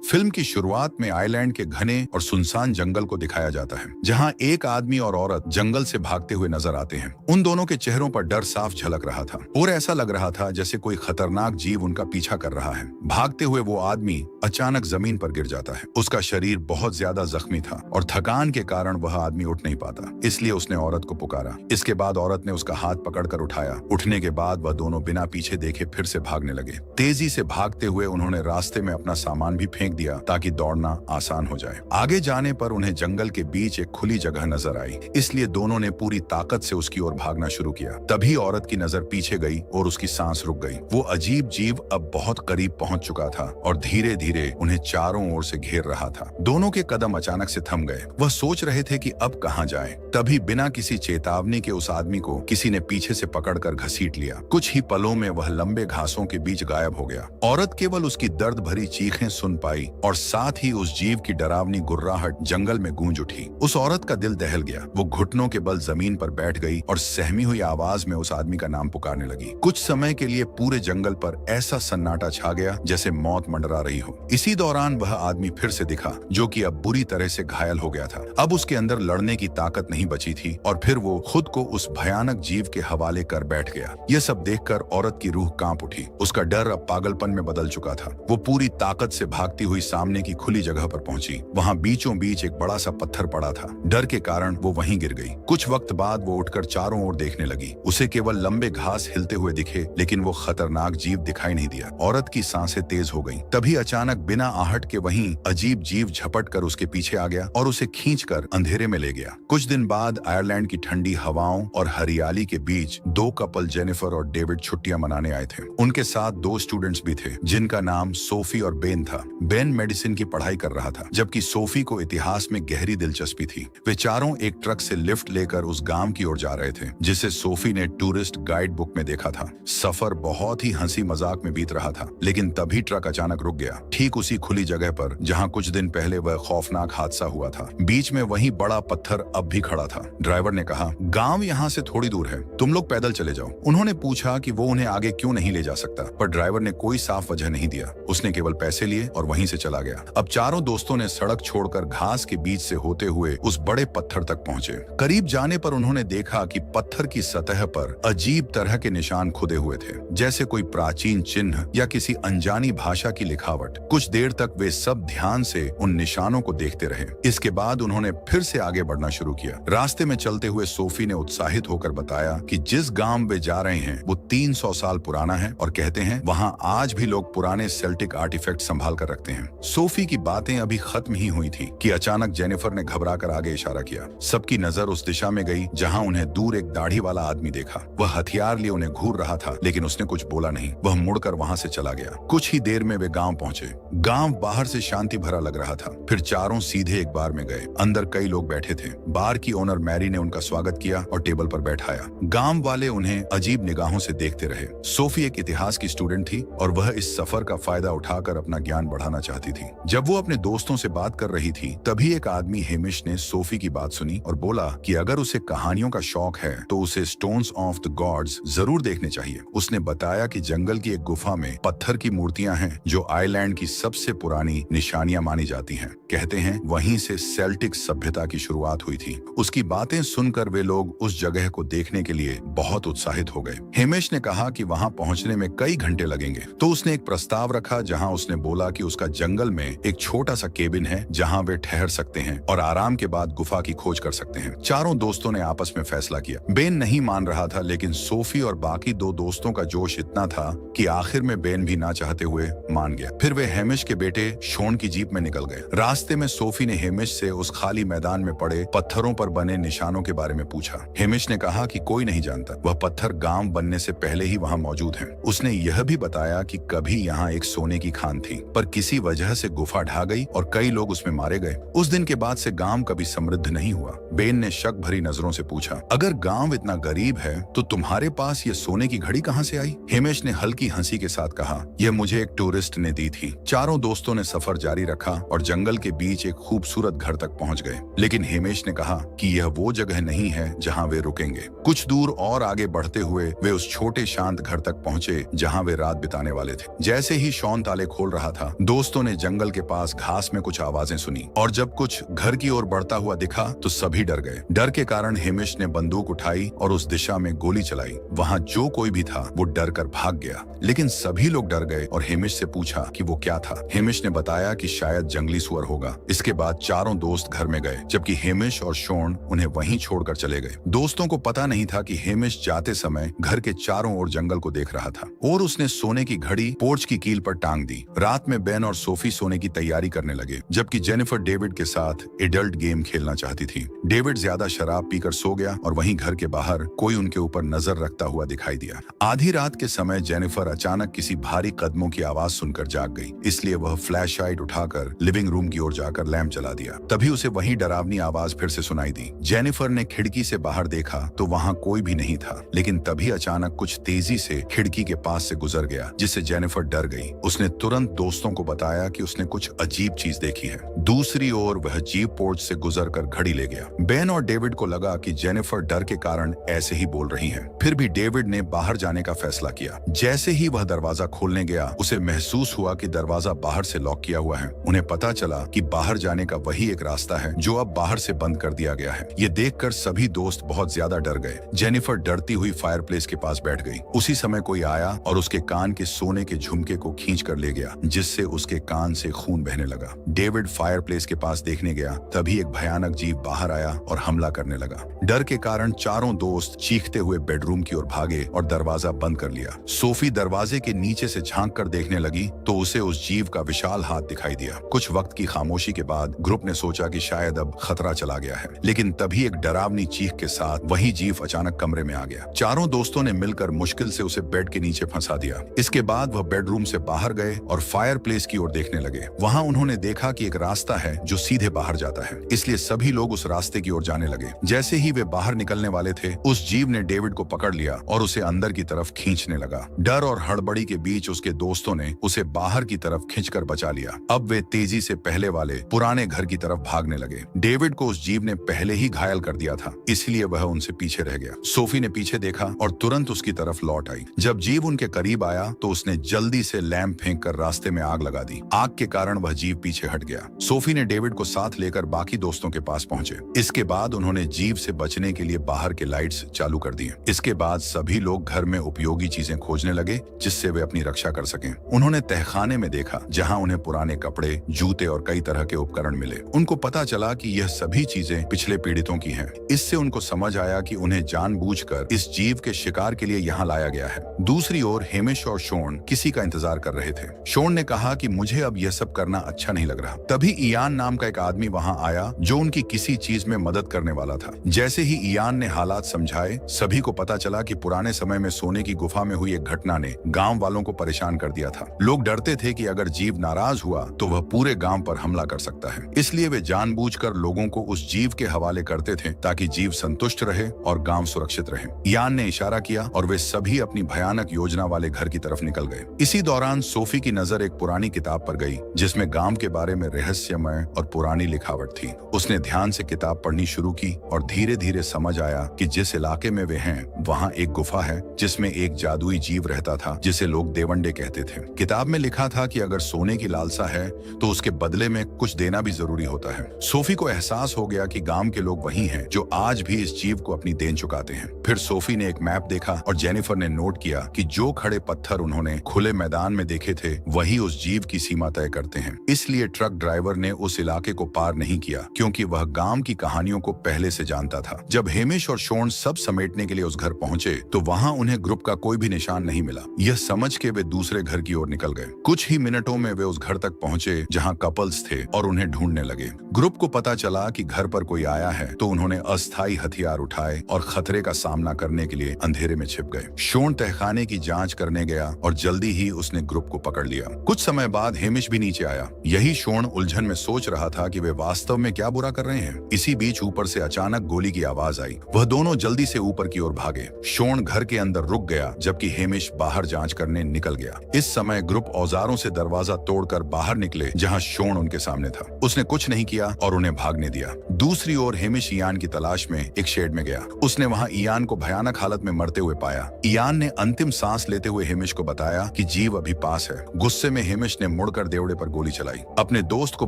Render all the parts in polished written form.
Film की शुरुआत में आइलैंड के घने और सुनसान जंगल को दिखाया जाता है, जहां एक आदमी और औरत जंगल से भागते हुए नजर आते हैं। उन दोनों के चेहरों पर डर साफ झलक रहा था और ऐसा लग रहा था जैसे कोई खतरनाक जीव उनका पीछा कर रहा है। भागते हुए वो आदमी अचानक जमीन पर गिर जाता है। उसका शरीर बहुत ज्यादा जख्मी था और थकान के कारण वह आदमी उठ नहीं पाता, इसलिए उसने औरत को पुकारा। इसके बाद औरत ने उसका हाथ पकड़कर उठाया। उठने के बाद वह दोनों बिना पीछे देखे फिर से भागने लगे। तेजी से भागते हुए उन्होंने रास्ते में अपना सामान भी फेंक दिया ताकि दौड़ना आसान हो जाए। आगे जाने पर उन्हें जंगल के बीच एक खुली जगह नजर आई, इसलिए दोनों ने पूरी ताकत से उसकी ओर भागना शुरू किया। तभी औरत की नजर पीछे गई और उसकी सांस रुक गई। वो अजीब जीव अब बहुत करीब पहुंच चुका था और धीरे धीरे उन्हें चारों ओर से घेर रहा था। दोनों के कदम अचानक से थम गए। वह सोच रहे थे कि अब कहां जाएं। तभी बिना किसी चेतावनी के उस आदमी को किसी ने पीछे से पकड़कर घसीट लिया। कुछ ही पलों में वह लंबे घासों के बीच गायब हो गया। औरत केवल उसकी दर्द भरी चीखें सुन पाई और साथ ही उस जीव की डरावनी गुर्राहट जंगल में गूंज उठी। उस औरत का दिल दहल गया। वो घुटनों के बल जमीन पर बैठ गई और सहमी हुई आवाज में उस आदमी का नाम पुकारने लगी। कुछ समय के लिए पूरे जंगल पर ऐसा सन्नाटा छा गया जैसे मौत मंडरा रही हो। इसी दौरान वह आदमी फिर से दिखा, जो कि अब बुरी तरह से घायल हो गया था। अब उसके अंदर लड़ने की ताकत नहीं बची थी और फिर वो खुद को उस भयानक जीव के हवाले कर बैठ गया। यह सब देखकर औरत की रूह कांप उठी। उसका डर अब पागलपन में बदल चुका था। वो पूरी ताकत से भागती हुई सामने की खुली जगह पर पहुंची। वहां बीचों बीच एक बड़ा सा पत्थर पड़ा था। डर के कारण वो वहीं गिर गई। कुछ वक्त बाद वो उठकर चारों ओर देखने लगी। उसे केवल लंबे घास हिलते हुए दिखे, लेकिन वो खतरनाक जीव दिखाई नहीं दिया। औरत की सांसें तेज हो गईं। तभी अचानक बिना आहट के वहीं अजीब जीव झपट कर उसके पीछे आ गया और उसे खींचकर अंधेरे में ले गया। कुछ दिन बाद आयरलैंड की ठंडी हवाओं और हरियाली के बीच दो कपल जेनिफर और डेविड छुट्टियां मनाने आए थे। उनके साथ दो स्टूडेंट्स भी थे, जिनका नाम सोफी और बेन था। बेन मेडिसिन की पढ़ाई कर रहा था, जबकि सोफी को इतिहास में गहरी दिलचस्पी थी। वे चारों एक ट्रक से लिफ्ट लेकर उस गांव की ओर जा रहे थे, जिसे सोफी ने टूरिस्ट गाइड बुक में देखा था। सफर बहुत ही हंसी मजाक में बीत रहा था, लेकिन तभी ट्रक अचानक रुक गया, ठीक उसी खुली जगह पर जहां कुछ दिन पहले वह खौफनाक हादसा हुआ था। बीच में वही बड़ा पत्थर अब भी खड़ा था। ड्राइवर ने कहा, गांव यहाँ से थोड़ी दूर है, तुम लोग पैदल चले जाओ। उन्होंने पूछा कि वो उन्हें आगे क्यों नहीं ले जा सकता, पर ड्राइवर ने कोई साफ वजह नहीं दिया। उसने केवल पैसे लिए और वहीं से चला गया। अब चारों दोस्तों ने सड़क छोड़कर घास के बीच से होते हुए उस बड़े पत्थर तक पहुंचे। करीब जाने पर उन्होंने देखा कि पत्थर की सतह पर अजीब तरह के निशान खुदे हुए थे, जैसे कोई प्राचीन चिन्ह या किसी अनजानी भाषा की लिखावट। कुछ देर तक वे सब ध्यान से उन निशानों को देखते रहे। इसके बाद उन्होंने फिर से आगे बढ़ना शुरू किया। रास्ते में चलते हुए सोफी ने उत्साहित होकर बताया कि जिस गांव वे जा रहे हैं वो 300 साल पुराना है और कहते हैं वहां आज भी लोग पुराने सेल्टिक आर्टिफैक्ट संभाल कर रखते हैं। सोफी की बातें अभी खत्म ही हुई थी कि अचानक जेनिफर ने घबराकर आगे इशारा किया। सबकी नजर उस दिशा में गई जहां उन्हें दूर एक दाढ़ी वाला आदमी देखा। वह हथियार लिए उन्हें घूर रहा था, लेकिन उसने कुछ बोला नहीं। वह मुड़कर वहां से चला गया। कुछ ही देर में वे गांव पहुंचे। गांव बाहर से शांति भरा लग रहा था। फिर चारों सीधे एक बार में गए। अंदर कई लोग बैठे थे। बार की ओनर मैरी ने उनका स्वागत किया और टेबल पर बैठाया। गांव वाले उन्हें अजीब निगाहों से देखते रहे। सोफी एक इतिहास की स्टूडेंट थी और वह इस सफर का फायदा उठाकर अपना ज्ञान बढ़ाना चाहती थी। जब वो अपने दोस्तों से बात कर रही थी, तभी एक आदमी हेमिश ने सोफी की बात सुनी और बोला कि अगर उसे कहानियों का शौक है तो उसे स्टोन्स ऑफ द गॉड्स जरूर देखने चाहिए। उसने बताया कि जंगल की एक गुफा में पत्थर की मूर्तियां हैं जो आइलैंड की सबसे पुरानी निशानियां मानी जाती हैं। कहते हैं वहीं से सेल्टिक सभ्यता की शुरुआत हुई थी। उसकी बातें सुनकर वे लोग उस जगह को देखने के लिए बहुत उत्साहित हो गए। हेमिश ने कहा कि वहां पहुंचने में कई घंटे लगेंगे, तो उसने एक प्रस्ताव रखा जहां उसने बोला कि उसका जंगल में एक छोटा सा केबिन है जहां वे ठहर सकते हैं और आराम के बाद गुफा की खोज कर सकते हैं। चारों दोस्तों ने आपस में फैसला किया। बेन नहीं मान रहा था, लेकिन सोफी और बाकी दो दोस्तों का जोश इतना था कि आखिर में बेन भी ना चाहते हुए मान गया। फिर वे हेमिश के बेटे शोन की जीप में निकल गए। रास्ते में सोफी ने हेमिश से उस खाली मैदान में पड़े पत्थरों पर बने निशानों के बारे में पूछा। हेमिश ने कहा कि कोई नहीं जानता, वह पत्थर गांव बनने से पहले ही वहां मौजूद हैं। उसने यह भी बताया कि कभी यहाँ एक सोने की खान थी, पर किसी वजह से गुफा ढह गई और कई लोग उसमें मारे गए। उस दिन के बाद से गांव कभी समृद्ध नहीं हुआ। बेन ने शक भरी नजरों से पूछा, अगर गांव इतना गरीब है तो तुम्हारे पास ये सोने की घड़ी कहां से आई? हेमिश ने हल्की हंसी के साथ कहा, यह मुझे एक टूरिस्ट ने दी थी। चारों दोस्तों ने सफर जारी रखा और जंगल के बीच एक खूबसूरत घर तक पहुंच गए। लेकिन हेमिश ने कहा कि यह वो जगह नहीं है जहां वे रुकेंगे। कुछ दूर और आगे बढ़ते हुए वे उस छोटे शांत घर तक पहुंचे जहां वे रात बिताने वाले थे। जैसे ही शॉन ताले खोल रहा था, दोस्तों दोस्तों ने जंगल के पास घास में कुछ आवाजें सुनी और जब कुछ घर की ओर बढ़ता हुआ दिखा तो सभी डर गए। डर के कारण हेमिश ने बंदूक उठाई और उस दिशा में गोली चलाई। वहां जो कोई भी था वो डर कर भाग गया, लेकिन सभी लोग डर गए और हेमिश से पूछा कि वो क्या था। हेमिश ने बताया कि शायद जंगली सुअर होगा। इसके बाद चारों दोस्त घर में गए, जबकि हेमिश और शॉन उन्हें वहीं छोड़कर चले गए। दोस्तों को पता नहीं था कि हेमिश जाते समय घर के चारों ओर जंगल को देख रहा था और उसने सोने की घड़ी पोर्च की कील पर टांग दी। रात में बेन और सोफी सोने की तैयारी करने लगे, जबकि जेनिफर डेविड के साथ एडल्ट गेम खेलना चाहती थी। डेविड ज्यादा शराब पीकर सो गया और वहीं घर के बाहर कोई उनके ऊपर नजर रखता हुआ दिखाई दिया। आधी रात के समय जेनिफर अचानक किसी भारी कदमों की आवाज सुनकर जाग गई, इसलिए वह फ्लैश लाइट उठाकर लिविंग रूम की ओर जाकर लैंप जला दिया। तभी उसे वही डरावनी आवाज फिर से सुनाई दी। जेनिफर ने खिड़की से बाहर देखा तो वहां कोई भी नहीं था, लेकिन तभी अचानक कुछ तेजी से खिड़की के पास से गुजर गया, जिससे जेनिफर डर गई। उसने तुरंत दोस्तों को बताया कि उसने कुछ अजीब चीज देखी है। दूसरी ओर वह जीप पोर्च से गुजरकर घड़ी ले गया। बेन और डेविड को लगा कि जेनिफर डर के कारण ऐसे ही बोल रही है। फिर भी डेविड ने बाहर जाने का फैसला किया। जैसे ही वह दरवाजा खोलने गया, उसे महसूस हुआ कि दरवाजा बाहर से लॉक किया हुआ है। उन्हें पता चला कि बाहर जाने का वही एक रास्ता है जो अब बाहर से बंद कर दिया गया है। ये देखकर सभी दोस्त बहुत ज्यादा डर गए। जेनिफर डरती हुई फायरप्लेस के पास बैठ गई। उसी समय कोई आया और उसके कान के सोने के झुमके को खींच कर ले गया, जिससे उसके कान से खून बहने लगा। डेविड फायरप्लेस के पास देखने गया, तभी एक भयानक जीव बाहर आया और हमला करने लगा। डर के कारण चारों दोस्त चीखते हुए बेडरूम की ओर भागे और दरवाजा बंद कर लिया। सोफी दरवाजे के नीचे से झांक कर देखने लगी तो उसे उस जीव का विशाल हाथ दिखाई दिया। कुछ वक्त की खामोशी के बाद ग्रुप ने सोचा कि शायद अब खतरा चला गया है, लेकिन तभी एक डरावनी चीख के साथ वही जीव अचानक कमरे में आ गया। चारों दोस्तों ने मिलकर मुश्किल से उसे बेड के नीचे फंसा दिया। इसके बाद वह बेडरूम से बाहर गए और फायरप्लेस की ओर देखने लगे। वहां उन्होंने देखा कि एक रास्ता है जो सीधे बाहर जाता है, इसलिए सभी लोग उस रास्ते की ओर जाने लगे। जैसे ही वे बाहर निकलने वाले थे, उस जीव ने डेविड को पकड़ लिया और उसे अंदर की तरफ खींचने लगा। डर और हड़बड़ी के बीच उसके दोस्तों ने उसे बाहर की तरफ खींचकर बचा लिया। अब वे तेजी से पहले वाले पुराने घर की तरफ भागने लगे। डेविड को उस जीव ने पहले ही घायल कर दिया था, इसलिए वह उनसे पीछे रह गया। सोफी ने पीछे देखा और तुरंत उसकी तरफ लौट आई। जब जीव उनके करीब आया तो उसने जल्दी से लैंप फेंक कर रास्ते में आग लगा दी। आग के कारण वह जीव पीछे हट गया। सोफी ने डेविड को साथ लेकर बाकी दोस्तों के पास पहुंचे। इसके बाद उन्होंने जीव से बचने के लिए बाहर के लाइट्स चालू कर दिए। इसके बाद सभी लोग घर में उपयोगी चीजें खोजने लगे जिससे वे अपनी रक्षा कर सकें। उन्होंने तहखाने में देखा, जहां उन्हें पुराने कपड़े, जूते और कई तरह के उपकरण मिले। उनको पता चला कि यह सभी चीजें पिछले पीड़ितों की हैं। इससे उनको समझ आया कि उन्हें जानबूझकर इस जीव के शिकार के लिए यहाँ लाया गया है। दूसरी ओर हेमिश और शॉन किसी का इंतजार कर रहे थे। शॉन ने कहा कि मुझे अब यह सब करना अच्छा नहीं लग रहा। तभी इयान नाम का एक आदमी वहां आया जो उनकी किसी चीज में मदद करने वाला था। जैसे ही इयान ने हालात समझाए, सभी को पता चला कि पुराने समय में सोने की गुफा में हुई एक घटना ने गांव वालों को परेशान कर दिया था। लोग डरते थे कि अगर जीव नाराज हुआ तो वह पूरे गांव पर हमला कर सकता है, इसलिए वे जानबूझकर लोगों को उस जीव के हवाले करते थे ताकि जीव संतुष्ट रहे और गांव सुरक्षित रहे। इयान ने इशारा किया और वे सभी अपनी भयानक योजना वाले घर की तरफ निकल गए। इसी दौरान सोफी की नजर एक पुरानी किताब पर गई जिसमें गांव के बारे में रहस्यमय और पुरानी लिखावट थी। उसने ध्यान से किताब पढ़नी शुरू की और धीरे धीरे समझ आया कि जिस इलाके में वे हैं वहां एक गुफा है जिसमें एक जादुई जीव रहता था जिसे लोग देवंडे कहते थे। किताब में लिखा था कि अगर सोने की लालसा है तो उसके बदले में कुछ देना भी जरूरी होता है। सोफी को एहसास हो गया कि गांव के लोग वही हैं जो आज भी इस जीव को अपनी देन चुकाते हैं। फिर सोफी ने एक मैप देखा और जेनिफर ने नोट किया कि जो खड़े पत्थर उन्होंने खुले मैदान में देखे थे वही उस जीव की सीमा तय करते हैं। इसलिए ट्रक ड्राइवर ने उस इलाके को पार नहीं किया क्योंकि वह गांव की कहानियों को पहले से जानता था। जब हेमिश और शॉन सब समेटने के लिए उस घर पहुंचे तो वहां उन्हें ग्रुप का कोई भी निशान नहीं मिला। यह समझ के वे दूसरे घर की ओर निकल गए। कुछ ही मिनटों में वे उस घर तक पहुंचे जहां कपल्स थे और उन्हें ढूंढने लगे। ग्रुप को पता चला कि घर पर कोई आया है तो उन्होंने अस्थायी हथियार उठाए और खतरे का सामना करने के लिए अंधेरे में छिप गए। शॉन तहखाने की जांच करने गया और जल्दी ही उसने ग्रुप को पकड़ लिया। कुछ समय बाद हेमिश भी नीचे आया। यही शॉन उलझन में सोच रहा था कि वे वास्तव में क्या बुरा कर रहे हैं। इसी बीच ऊपर से अचानक गोली की आवाज आई। वह दोनों जल्दी से ऊपर की ओर भागे। शॉन घर के अंदर रुक गया जबकि हेमिश बाहर जांच करने निकल गया। इस समय ग्रुप औजारों से दरवाजा तोड़कर बाहर निकले जहां शॉन उनके सामने था। उसने कुछ नहीं किया और उन्हें भागने दिया। दूसरी ओर हेमिश इयान की तलाश में एक शेड में गया। उसने वहां इयान को भयानक हालत में मरते हुए पाया। इयान ने अंतिम सांस लेते हुए हेमिश को बताया कि जीव अभी पास है। गुस्से में हेमिश ने मुड़कर देवड़े पर गोली चलाई। अपने दोस्त को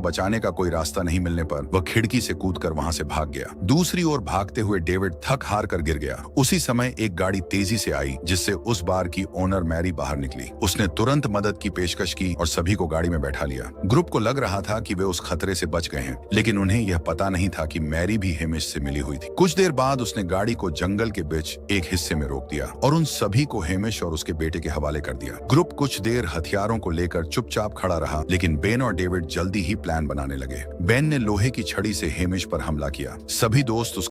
बचाने का कोई रास्ता नहीं मिलने पर वह खिड़की से कूदकर वहां से भाग गया। दूसरी ओर भागते हुए डेविड थक हार कर गिर गया। उसी समय एक गाड़ी तेजी से आई जिससे उस बार की ओनर मैरी बाहर निकली। उसने तुरंत मदद की पेशकश की और सभी को गाड़ी में बैठा लिया। ग्रुप को लग रहा था कि वे उस खतरे से बच गए हैं, लेकिन उन्हें यह पता नहीं था कि मैरी भी हेमिश से मिली हुई थी। कुछ देर बाद उसने गाड़ी को जंगल के बीच एक हिस्से में रोक दिया और उन सभी को हेमिश और उसके बेटे के हवाले कर दिया। ग्रुप कुछ देर हथियारों को लेकर चुपचाप खड़ा रहा, लेकिन बेन और डेविड जल्दी ही प्लान बनाने लगे। बेन ने लोहे की छड़ी से हेमिश पर हमला किया। सभी दोस्त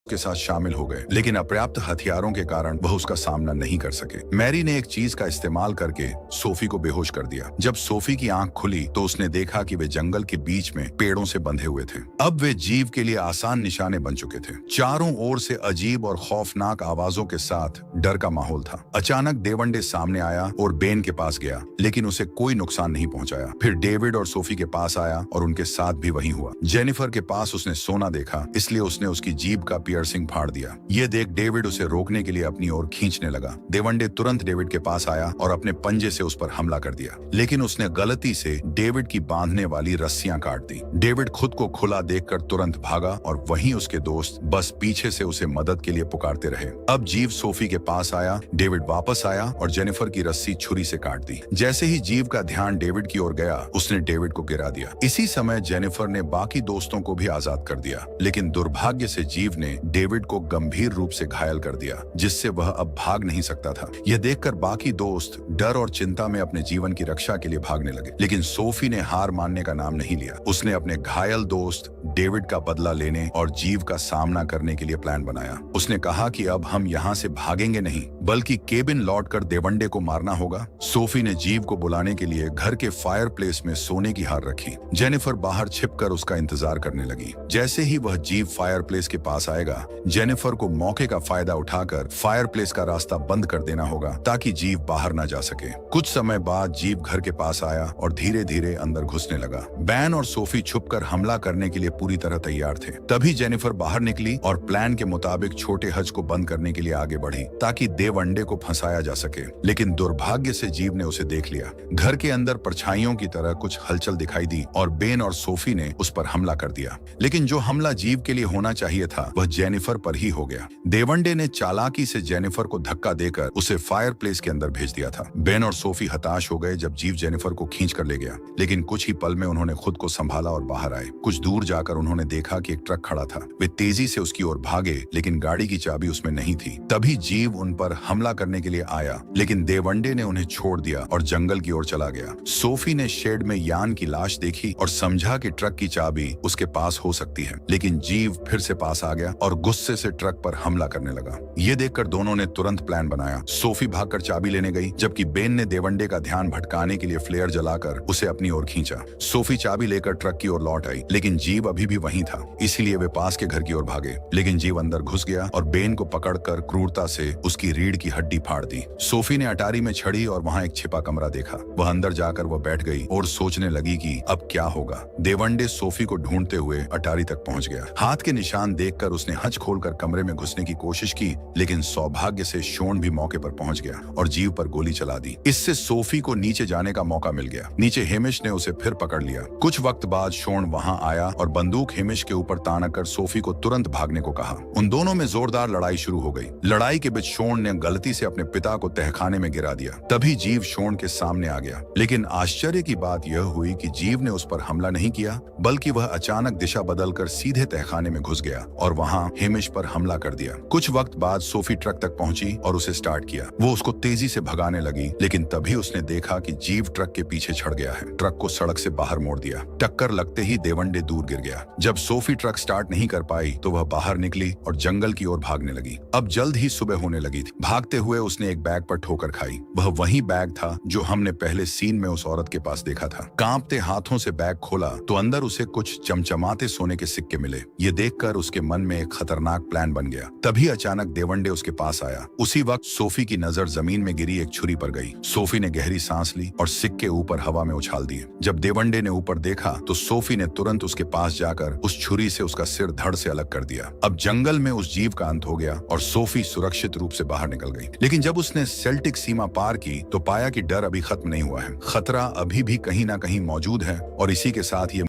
के साथ शामिल हो गए, लेकिन अपर्याप्त हथियारों के कारण वह उसका सामना नहीं कर सके। मैरी ने एक चीज का इस्तेमाल करके सोफी को बेहोश कर दिया। जब सोफी की आंख खुली तो उसने देखा कि वे जंगल के बीच में पेड़ों से बंधे हुए थे। अब वे जीव के लिए आसान निशाने बन चुके थे। चारों ओर से अजीब और खौफनाक आवाजों के साथ डर का माहौल था। अचानक देवंडे सामने आया और बेन के पास गया, लेकिन उसे कोई नुकसान नहीं पहुंचाया। फिर डेविड और सोफी के पास आया और उनके साथ भी वही हुआ। जेनिफर के पास उसने सोना देखा, इसलिए उसने उसकी जीभ का पियर्सिंग फाड़ दिया। ये देख डेविड उसे रोकने के लिए अपनी ओर खींचने लगा। देवंडे तुरंत डेविड के पास आया और अपने पंजे से उस पर हमला कर दिया, लेकिन उसने गलती से डेविड की बांधने वाली रस्सियां काट दी। डेविड खुद को खुला देखकर तुरंत भागा और वहीं उसके दोस्त बस पीछे से उसे मदद के लिए पुकारते रहे। अब जीव सोफी के पास आया, डेविड वापस आया और जेनिफर की रस्सी छुरी से काट दी। जैसे ही जीव का ध्यान डेविड की ओर गया, उसने डेविड को गिरा दिया। इसी समय जेनिफर ने बाकी दोस्तों को भी आजाद कर दिया, लेकिन दुर्भाग्य से जीव ने डेविड को गंभीर रूप से घायल कर दिया, जिससे वह अब भाग नहीं सकता था। यह देखकर बाकी दोस्त डर और चिंता में अपने जीवन की रक्षा के लिए भागने लगे, लेकिन सोफी ने हार मानने का नाम नहीं लिया। उसने अपने घायल दोस्त डेविड का बदला लेने और जीव का सामना करने के लिए प्लान बनाया। उसने कहा कि अब हम यहाँ से भागेंगे नहीं, बल्कि केबिन लौटकर देवंडे को मारना होगा। सोफी ने जीव को बुलाने के लिए घर के फायर प्लेस में सोने की हार रखी। जेनिफर बाहर छिपकर उसका इंतजार करने लगी। जैसे ही वह जीव फायर प्लेस के पास आएगा, जेनिफर को मौके का फायदा उठाकर फायर प्लेस का रास्ता बंद कर देना होगा ताकि जीव बाहर न जा सके। कुछ समय बाद जीव घर के पास आया और धीरे धीरे अंदर घुसने लगा। बैन और सोफी छुपकर हमला करने के लिए पूरी तरह तैयार थे। तभी जेनिफर बाहर निकली और प्लान के मुताबिक छोटे हज को बंद करने के लिए आगे बढ़ी ताकि देवंडे को फंसाया जा सके, लेकिन दुर्भाग्य से जीव ने उसे देख लिया। घर के अंदर परछाइयों की तरह कुछ हलचल दिखाई दी और बेन और सोफी ने उस पर हमला कर दिया, लेकिन जो हमला जीव के लिए होना चाहिए था वह जेनिफर पर ही हो गया। देवंडे ने चालाकी से जेनिफर को धक्का देकर उसे फायर प्लेस के अंदर भेज दिया था। बेन और सोफी हताश हो गए जब जीव जेनिफर को खींच कर ले गया, लेकिन कुछ ही पल में उन्होंने खुद को संभाला और बाहर आए। कुछ दूर जाकर उन्होंने देखा कि एक ट्रक खड़ा था। वे तेजी से उसकी ओर भागे, लेकिन गाड़ी की चाबी उसमें नहीं थी। तभी जीव उन पर हमला करने के लिए आया, लेकिन देवंडे ने उन्हें छोड़ दिया और जंगल की ओर चला गया। सोफी ने शेड में यान की लाश देखी और समझा कि ट्रक की चाबी उसके पास हो सकती है, लेकिन जीव फिर से पास आ गया और गुस्से से ट्रक पर हमला करने लगा। ये देखकर दोनों ने तुरंत प्लान बनाया। सोफी भागकर चाबी लेने गई, जबकि बेन ने देवंडे का ध्यान भटकाने के लिए फ्लेयर जलाकर उसे अपनी ओर खींचा। सोफी चाबी लेकर ट्रक की ओर लौट आई, लेकिन जीव अभी भी वहीं था, इसीलिए वे पास के घर की ओर भागे, लेकिन जीव अंदर घुस गया और बेन को पकड़कर क्रूरता से उसकी रीढ़ की हड्डी फाड़ दी। सोफी ने अटारी में छड़ी और वहां एक छिपा कमरा देखा। वह अंदर जाकर वह बैठ गई और सोचने लगी कि अब क्या होगा। देवंडे सोफी को ढूंढते हुए अटारी तक पहुंच गया। हाथ के निशान देखकर उसने हज खोलकर कमरे में घुसने की कोशिश की, लेकिन सौभाग्य से शोन भी मौके पर पहुंच गया और जीव पर गोली चला दी। इससे सोफी को नीचे जाने का मौका मिल गया। नीचे हेमिश ने उसे फिर पकड़ लिया। कुछ वक्त बाद शोन वहां आया और बंदूक हेमिश के ऊपर तानकर कर सोफी को तुरंत भागने को कहा। उन दोनों में जोरदार लड़ाई शुरू हो गई। लड़ाई के बीच शोन ने गलती से अपने पिता को तहखाने में गिरा दिया। तभी जीव शोन के सामने आ गया, लेकिन आश्चर्य की बात यह हुई कि जीव ने उस पर हमला नहीं किया, बल्कि वह अचानक दिशा बदलकर सीधे तहखाने में घुस गया और वहां हेमिश पर हमला कर दिया। कुछ वक्त बाद सोफी ट्रक तक पहुंची और उसे स्टार्ट किया। वो उसको तेजी से भगाने लगी, लेकिन तभी उसने देखा कि जीव ट्रक के पीछे चढ़ गया है। ट्रक को सड़क से बाहर मोड़ दिया। टक्कर लगते ही देवंडे दूर गिर गया। जब सोफी ट्रक स्टार्ट नहीं कर पाई तो वह बाहर निकली और जंगल की ओर भागने लगी। अब जल्द ही सुबह होने लगी थी। भागते हुए उसने एक बैग पर ठोकर खाई। वह वही बैग था जो हमने पहले सीन में उस औरत के पास देखा था। कांपते हाथों से बैग खोला तो अंदर उसे कुछ चमचमाते सोने के सिक्के मिले। ये देखकर उसके मन में एक खतरनाक प्लान बन गया। तभी अचानक देवंडे उसके पास आया। उसी वक्त सोफी की नजर जमीन में गिरी एक छुरी पर गई। सोफी ने गहरी सांस ली और सिक्के ऊपर हवा में उछाल दिए। जब देवंडे ने ऊपर देखा तो सोफी ने तुरंत उसके पास जाकर उस छुरी से उसका सिर धड़ से अलग कर दिया। अब जंगल में उस जीव का अंत हो गया और सोफी सुरक्षित रूप से बाहर निकल गई। लेकिन जब उसने सेल्टिक सीमा पार की तो पाया कि डर अभी खत्म नहीं हुआ है। खतरा अभी भी कहीं ना कहीं मौजूद है और इसी के साथ ये